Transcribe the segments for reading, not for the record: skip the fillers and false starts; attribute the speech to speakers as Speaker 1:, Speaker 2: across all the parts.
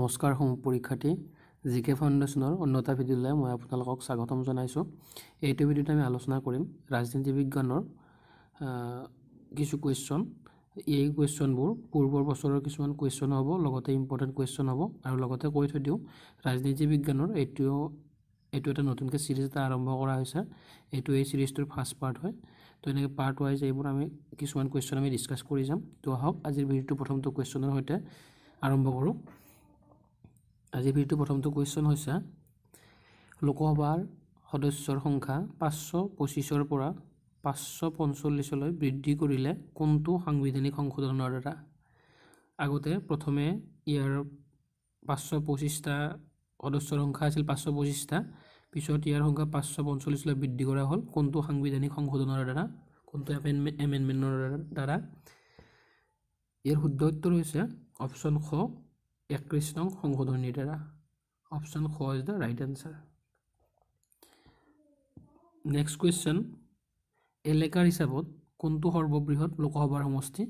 Speaker 1: নমস্কাৰ পৰীক্ষাৰ্থী জিকে ফাউণ্ডেশ্যনৰ অন্যতা ভিডিঅ'লৈ মই আপোনালোকক স্বাগতম জনাইছোঁ। এইটো ভিডিঅ'ত আমি আলোচনা কৰিম ৰাজনীতি বিজ্ঞানৰ কিছু কুৱেশ্যন। এই কুৱেশ্যনবোৰ পূৰ্বৰ বছৰৰ কিছুমান কুৱেশ্যন হ'ব, লগতে ইম্পৰ্টেণ্ট কুৱেশ্যন হ'ব। আৰু লগতে কৈ থৈ দিওঁ ৰাজনীতি বিজ্ঞানৰ এইটো এটা নতুনকৈ চিৰিজ এটা আৰম্ভ কৰা হৈছে। এইটো এই চিৰিজটোৰ ফাৰ্ষ্ট পাৰ্ট হয়। তো এনেকৈ পাৰ্ট ৱাইজ এইবোৰ আমি কিছুমান কুৱেশ্যন আমি ডিছকাছ কৰি যাম। তো আহক আজিৰ ভিডিঅ'টো প্ৰথমটো কুৱেশ্যনৰ সৈতে আৰম্ভ কৰোঁ। আজিৰ ভিডিঅ'টো প্ৰথমটো কুৱেশ্যন হৈছে লোকসভাৰ সদস্যৰ সংখ্যা 525ৰ পৰা 545লৈ বৃদ্ধি কৰিলে কোনটো সাংবিধানিক সংশোধনৰ দ্বাৰা? আগতে প্ৰথমে ইয়াৰ 525টা সদস্যৰ সংখ্যা আছিল 525টা, পিছত ইয়াৰ সংখ্যা 545লৈ বৃদ্ধি কৰা হ'ল কোনটো সাংবিধানিক সংশোধনৰ দ্বাৰা, কোনটো এমেণ্ডমেণ্টৰ দ্বাৰা? ইয়াৰ শুদ্ধ উত্তৰ হৈছে অপশ্যন খ 21 নং সংশোধনীৰ দ্বাৰা। অপশ্যন খ is the right answer. Next question, এলেকাৰ হিচাপত কোনটো সৰ্ববৃহৎ লোকসভাৰ সমষ্টি?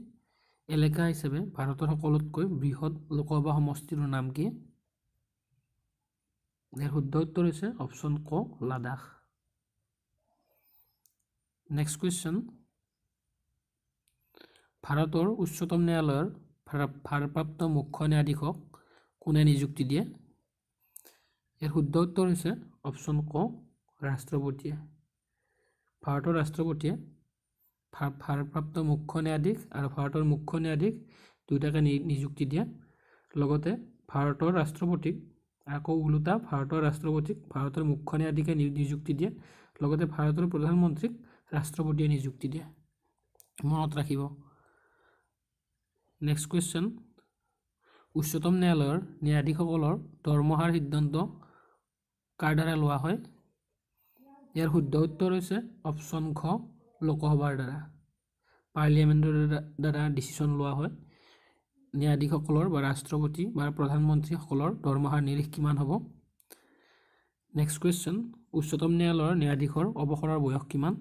Speaker 1: এলেকা হিচাপে ভাৰতৰ সকলোতকৈ বৃহৎ লোকসভা সমষ্টিৰ নাম কি? ইয়াৰ শুদ্ধ উত্তৰ হৈছে অপশ্যন ক লাডাখ। নেক্সট কুৱেশ্যন, ভাৰতৰ উচ্চতম ন্যায়ালয়ৰ ভাৰপ্ৰাপ্ত মুখ্য ন্যায়াধীশক কোনে নিযুক্তি দিয়ে? ইয়াৰ শুদ্ধ উত্তৰ হৈছে অপশ্যন ক ৰাষ্ট্ৰপতিয়ে। ভাৰতৰ ৰাষ্ট্ৰপতিয়ে ভাৰপ্ৰাপ্ত মুখ্য ন্যায়াধীশ আৰু ভাৰতৰ মুখ্য ন্যায়াধীশ দুয়োটাকে নিযুক্তি দিয়ে। লগতে ভাৰতৰ ৰাষ্ট্ৰপতিক আকৌ ওলোটা ভাৰতৰ ৰাষ্ট্ৰপতিক ভাৰতৰ মুখ্য ন্যায়াধীশে নিযুক্তি দিয়ে। লগতে ভাৰতৰ প্ৰধানমন্ত্ৰীক ৰাষ্ট্ৰপতিয়ে নিযুক্তি দিয়ে। মনত ৰাখিব। নেক্সট কুৱেশ্যন, উচ্চতম ন্যায়ালয়ৰ ন্যায়াধীশসকলৰ দৰমহাৰ সিদ্ধান্ত কাৰ দ্বাৰা লোৱা হয়? ইয়াৰ শুদ্ধ উত্তৰ হৈছে অপশ্যন খ লোকসভাৰ দ্বাৰা। পাৰ্লিয়ামেণ্টৰ দ্বাৰা ডিচিশ্যন লোৱা হয় ন্যায়াধীশসকলৰ বা ৰাষ্ট্ৰপতি বা প্ৰধানমন্ত্ৰীসকলৰ দৰমহাৰ নিৰিখ কিমান হ'ব। নেক্সট কুৱেশ্যন, উচ্চতম ন্যায়ালয়ৰ ন্যায়াধীশৰ অৱসৰৰ বয়স কিমান?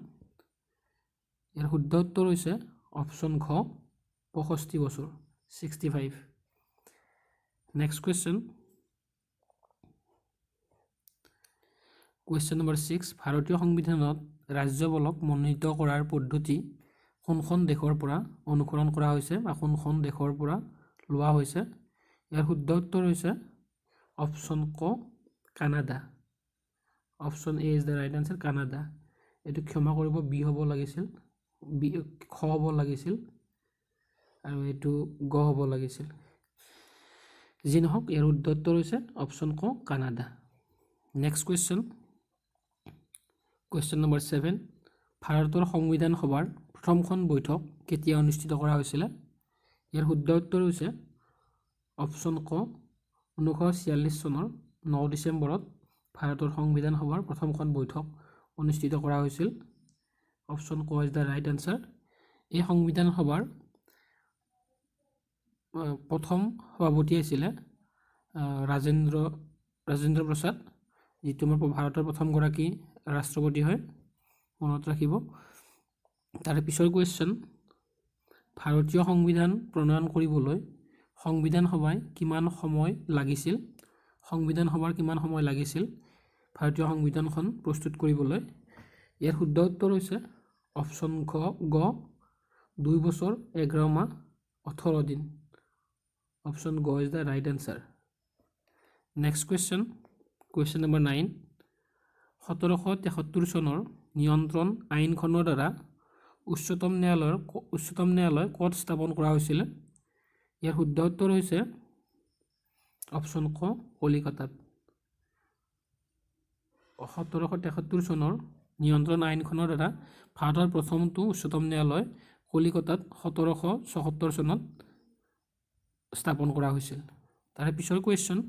Speaker 1: ইয়াৰ শুদ্ধ উত্তৰ হৈছে অপশ্যন খ 65 বছৰ 65। নেক্সট কুৱেশ্যন, কুৱেশ্যন নম্বৰ 6, ভাৰতীয় সংবিধানত ৰাজ্যপালক মনোনীত কৰাৰ পদ্ধতি কোনখন দেশৰ পৰা অনুসৰণ কৰা হৈছে বা কোনখন দেশৰ পৰা লোৱা হৈছে? ইয়াৰ শুদ্ধ উত্তৰ হৈছে অপশ্যন ক Canada. Option A is the right answer, Canada. এইটো ক্ষমা কৰিব, বি হ'ব লাগিছিল, খ হ'ব লাগিছিল আৰু এইটো গ হ'ব লাগিছিল। যি নহওক ইয়াৰ শুদ্ধ উত্তৰ হৈছে অপশ্যন ক Canada. Next question, question number 7, ভাৰতৰ সংবিধান সভাৰ প্ৰথমখন বৈঠক কেতিয়া অনুষ্ঠিত কৰা হৈছিলে? ইয়াৰ শুদ্ধ উত্তৰ হৈছে অপশ্যন ক 1946 চনৰ 9 ডিচেম্বৰত ভাৰতৰ সংবিধান সভাৰ প্ৰথমখন বৈঠক অনুষ্ঠিত কৰা হৈছিল। অপশ্যন ক ইজ দ্য ৰাইট এনচাৰ। এই সংবিধান সভাৰ প্ৰথম সভাপতি আছিলে ৰাজেন্দ্ৰ প্ৰসাদ, যিটো আমাৰ ভাৰতৰ প্ৰথমগৰাকী ৰাষ্ট্ৰপতি হয়। মনত ৰাখিব। তাৰে পিছৰ কুৱেশ্যন, ভাৰতীয় সংবিধান প্ৰণয়ন কৰিবলৈ সংবিধান সভাই কিমান সময় লাগিছিল? সংবিধান সভাৰ কিমান সময় লাগিছিল ভাৰতীয় সংবিধানখন প্ৰস্তুত কৰিবলৈ? ইয়াৰ শুদ্ধ উত্তৰ হৈছে অপশ্যন গ 2 বছৰ 11 মাহ 18 দিন। অপশ্যন গ is the right answer. Next question, question number 9, 1773 চনৰ নিয়ন্ত্ৰণ আইনখনৰ দ্বাৰা উচ্চতম ন্যায়ালয় ক'ত স্থাপন কৰা হৈছিলে? ইয়াৰ শুদ্ধ উত্তৰ হৈছে অপশ্যন ক কলিকতাত। 1773 চনৰ নিয়ন্ত্ৰণ আইনখনৰ দ্বাৰা ভাৰতৰ প্ৰথমটো উচ্চতম ন্যায়ালয় কলিকতাত 1774 চনত স্থাপন কৰা হৈছিল। তাৰে পিছৰ কুৱেশ্যন,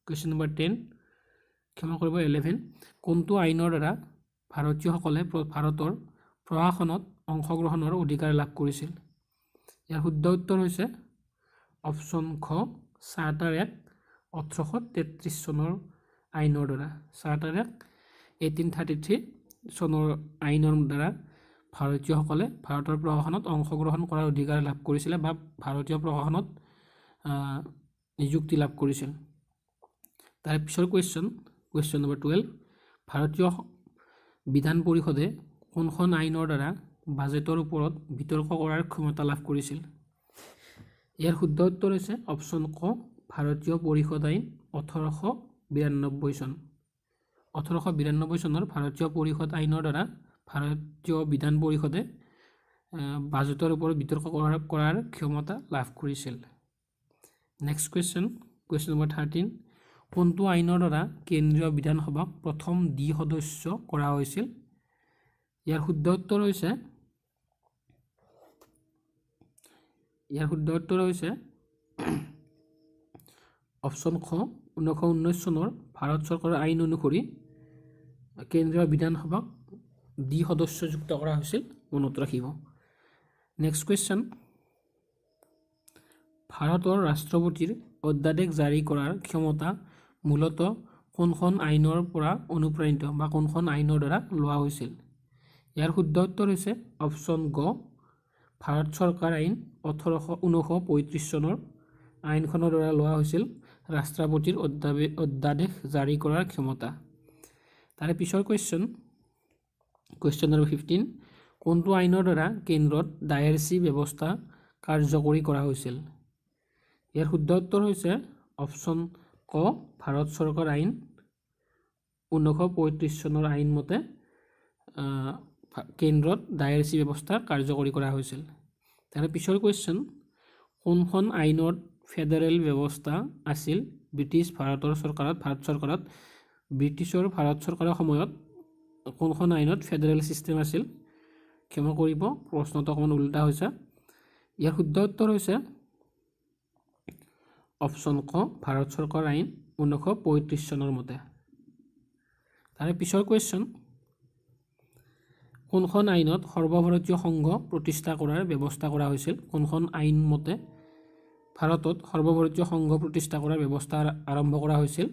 Speaker 1: কুৱেশ্যন নম্বৰ 10, ক্ষমা কৰিব 11, কোনটো আইনৰ দ্বাৰা ভাৰতীয়সকলে ভাৰতৰ প্ৰশাসনত অংশগ্ৰহণৰ অধিকাৰ লাভ কৰিছিল? ইয়াৰ শুদ্ধ উত্তৰ হৈছে অপশ্যন খ চাৰ্টাৰ এক্ট 1833 চনৰ আইনৰ দ্বাৰা। চাৰ্টাৰ এক্ট 1833 চনৰ আইনৰ দ্বাৰা ভাৰতীয়সকলে ভাৰতৰ প্ৰশাসনত অংশগ্ৰহণ কৰাৰ অধিকাৰ লাভ কৰিছিলে বা ভাৰতীয় প্ৰশাসনত নিযুক্তি লাভ কৰিছিল। তাৰে পিছৰ কুৱেশ্যন নম্বৰ 12 ভাৰতীয় বিধান পৰিষদে কোনখন আইনৰ দ্বাৰা বাজেটৰ ওপৰত বিতৰ্ক কৰাৰ ক্ষমতা লাভ কৰিছিল? ইয়াৰ শুদ্ধ উত্তৰ হৈছে অপশ্যন ক ভাৰতীয় পৰিষদ আইন 1892 চন। 1892 চনৰ ভাৰতীয় পৰিষদ আইনৰ দ্বাৰা ভাৰতীয় বিধান পৰিষদে বাজেটৰ ওপৰত বিতৰ্ক কৰাৰ ক্ষমতা লাভ কৰিছিল। নেক্সট কুৱেশ্যন নম্বৰ 13 কোনটো আইনৰ দ্বাৰা কেন্দ্ৰীয় বিধানসভাক প্ৰথম দ্বি-সদস্য কৰা হৈছিল? ইয়াৰ শুদ্ধ উত্তৰ হৈছে অপশ্যন খ 1919 চনৰ ভাৰত চৰকাৰৰ আইন অনুসৰি কেন্দ্ৰীয় বিধানসভাক দ্বি-সদস্যযুক্ত কৰা হৈছিল, মনত ৰাখিব। নেক্সট কুৱেশ্যন ভাৰতৰ ৰাষ্ট্ৰপতিৰ অধ্যাদেশ জাৰি কৰাৰ ক্ষমতা মূলতঃ কোনখন আইনৰ পৰা অনুপ্ৰাণিত বা কোনখন আইনৰ দ্বাৰা লোৱা হৈছিল? ইয়াৰ শুদ্ধ উত্তৰ হৈছে অপশ্যন গ ভাৰত চৰকাৰ আইন 1935 চনৰ আইনখনৰ দ্বাৰা লোৱা হৈছিল ৰাষ্ট্ৰপতিৰ অধ্যাদেশ জাৰি কৰাৰ ক্ষমতা। তাৰে পিছৰ কুৱেশ্যন নম্বৰ 15 কোনটো আইনৰ দ্বাৰা কেন্দ্ৰত দায়েৰচী ব্যৱস্থা কাৰ্যকৰী কৰা হৈছিল? ইয়াৰ শুদ্ধ উত্তৰ হৈছে অপশ্যন ক ভাৰত চৰকাৰ আইন 1935 চনৰ আইন মতে কেন্দ্ৰত দায়েৰচী ব্যৱস্থা কাৰ্যকৰী কৰা হৈছিল। তাৰে পিছৰ কুৱেশ্যন কোনখন আইনত ফেডাৰেল ব্যৱস্থা আছিল ব্ৰিটিছৰ ভাৰত চৰকাৰৰ সময়ত কোনখন আইনত ফেডাৰেল ছিষ্টেম আছিল? ক্ষমা কৰিব, প্ৰশ্নটো অকণমান উল্টা হৈছে। ইয়াৰ শুদ্ধ উত্তৰ হৈছে অপশ্যন ক ভাৰত চৰকাৰ আইন 1935 চনৰ মতে। তাৰে পিছৰ কুৱেশ্যন কোনখন আইনত সৰ্বভাৰতীয় সংঘ প্ৰতিষ্ঠা কৰাৰ ব্যৱস্থা কৰা হৈছিল? কোনখন আইন মতে ভাৰতত সৰ্বভাৰতীয় সংঘ প্ৰতিষ্ঠা কৰাৰ ব্যৱস্থা আৰম্ভ কৰা হৈছিল?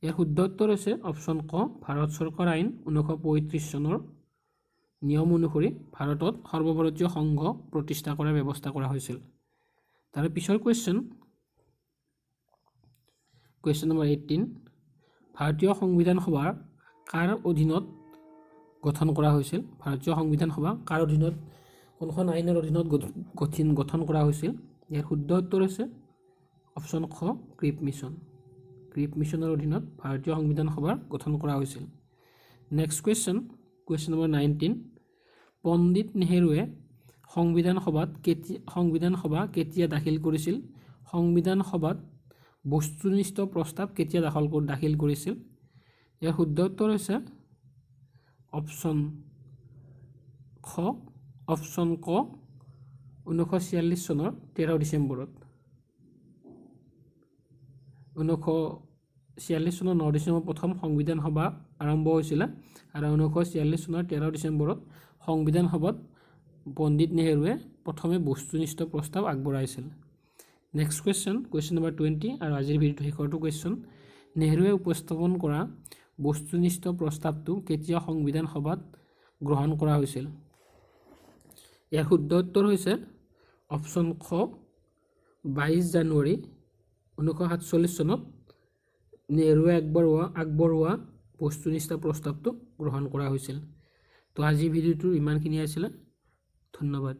Speaker 1: ইয়াৰ শুদ্ধ উত্তৰ হৈছে অপশ্যন ক ভাৰত চৰকাৰ আইন 1935 চনৰ নিয়ম অনুসৰি ভাৰতত সৰ্বভাৰতীয় সংঘ প্ৰতিষ্ঠা কৰাৰ ব্যৱস্থা কৰা হৈছিল। তাৰে পিছৰ কুৱেশ্যন নম্বৰ 18 ভাৰতীয় সংবিধান সভা কাৰ অধীনত গঠন কৰা হৈছিল? ভাৰতীয় সংবিধান সভা কাৰ অধীনত কোনখন আইনৰ অধীনত গঠন কৰা হৈছিল? ইয়াৰ শুদ্ধ উত্তৰ হৈছে অপশ্যন খ ক্ৰিপ মিছনৰ অধীনত ভাৰতীয় সংবিধান সভাৰ গঠন কৰা হৈছিল। নেক্সট কুৱেশ্যন নম্বৰ 19 পণ্ডিত নেহেৰুৱে সংবিধান সভা কেতিয়া দাখিল কৰিছিল? সংবিধান সভাত বস্তুনিষ্ঠ প্ৰস্তাৱ কেতিয়া দাখিল কৰিছিল? ইয়াৰ শুদ্ধ উত্তৰ হৈছে অপশ্যন ক 1946 চনৰ 13 ডিচেম্বৰত। 1946 চনৰ 9 ডিচেম্বৰত প্ৰথম সংবিধান সভা আৰম্ভ হৈছিলে আৰু 1946 চনৰ 13 ডিচেম্বৰত সংবিধান সভাত পণ্ডিত নেহেৰুৱে প্ৰথমে বস্তুনিষ্ঠ প্ৰস্তাৱ আগবঢ়াইছিল। নেক্সট কুৱেশ্যন নম্বৰ 20 আৰু আজিৰ ভিডিঅ'টো শেষৰটো কুৱেশ্যন নেহেৰুৱে উপস্থাপন কৰা বস্তুনিষ্ঠ প্ৰস্তাৱটো কেতিয়া সংবিধান সভাত গ্ৰহণ কৰা হৈছিল? ইয়াৰ শুদ্ধ উত্তৰ হৈছে অপশ্যন খ 22 জানুৱাৰী 1947 চনত নেহেৰুৱে আগবঢ়োৱা বস্তুনিষ্ঠ প্ৰস্তাৱটো গ্ৰহণ কৰা হৈছিল। তো আজিৰ ভিডিঅ'টোৰ ইমানখিনি আছিলে। ধন্যবাদ।